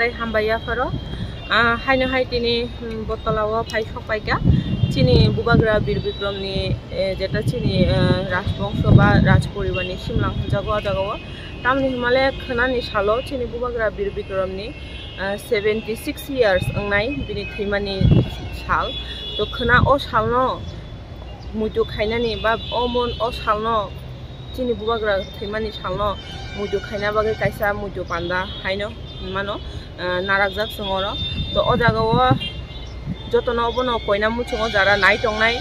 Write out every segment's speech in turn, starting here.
tai hambaya faro haino hai tini botolawo phai sokpaika chini bubagra bir bikram ni jeta chini rajbongso ba raj poribar ni simlang jago jago tamni himale khana ni salo chini bubagra bir bikram ni 76 years angnai bini thimani sal to khana o salno muitu khainani ba omon o salno chini bubagra thimani salno muitu khaina bagai kaisa muitu panda haino mano narakjak songoro to o jagawo jotono obono koina muchungo jara nai tongnai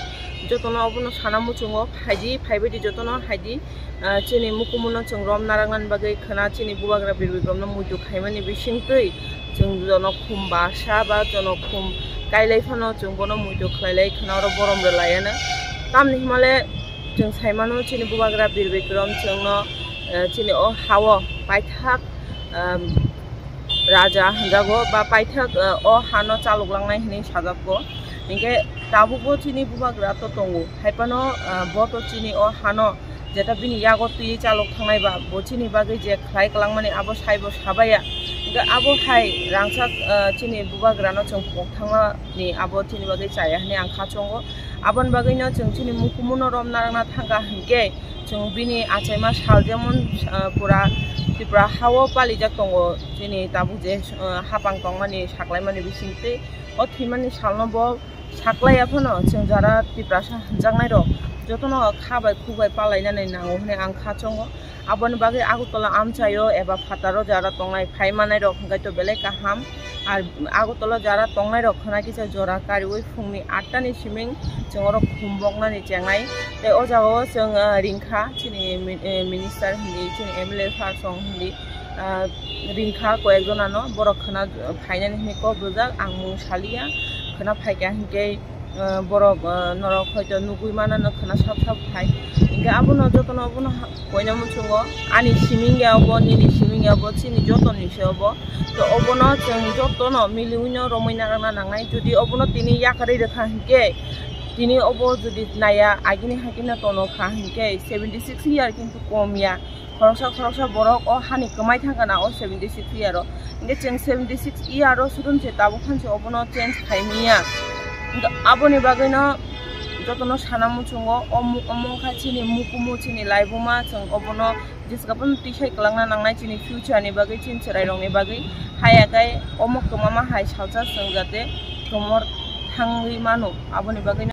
jotono obono sana muchungo phaiji phaibedi jotono haidi chini mukumuno chungrom narangnan bagai khana chini bubagra birbigomno muitu khaimani bisingtui chung jono khumba sa ba jono khum kailai phano chungbono muitu khlailai khana ro borom re layana tamni himale chung saimano chini bubagra birbigrom chungno chini o hawo paithak raja jago ba paithak o hano chaluklangnai hini sajabko inge tabubo chini bubagra to tongu haipano boto chini o hano jeta bini yago tui chaluk thangnai ba bo chini bagai je khlai kalangmani abo saibo sabaya inge abo hai rangsak chini bubagra no chung thangma ni abo chini bagai chaya hani ang khachongo abon bagai no chung chini mukumuno rom narangna thanga hinge chung bini achaima sal jemon pura Tripura hawo palijak tongo chini tabu je hapang tongmani saklaimani bisingte o thimani salno bo saklaya phono chung jara Tripura jangnai ro jotono khabai khubai palainani nango hne ang khachongo abon bagai Agartala amchayo eba phataro jara tongnai phaimanai ro hingkai to belai kaham ar Agartala jara tongnai ro khana kisa jora karioi phungni 8 ta ni siming chungoro khumboknani chengnai te o jago chung ringkha chini minister hindi chini MLA farsong hindi ringkha koekjonano borok khana phainani hini ko bujak ang mung salia khana phaika hingke borok norok hoito nugui manano khana sab phai inga abono jotono abono koina muchungo ani simingya obo nini simingya obo chini jotoni se obo to obono chung jotono miliuino romaina rana nangai judi obono tini yakari rekha hingke tini obo judi naya agini hakina tono kha hingke 76 year kintu komya khoroksa borok o hani kamai thangana o 76 year ro inge cheng 76 year ro surun se tabu khanse obono change khaimiya aboni bagino jotono sana muchungo omongkha chini mukumu chini laibuma chung obono jiskapun tisai kalangna nangnai chini future ni bagai chin cherai rong ni bagai hayakai omok tomama hai salsa chung jate tomor thangui manu aboni bagai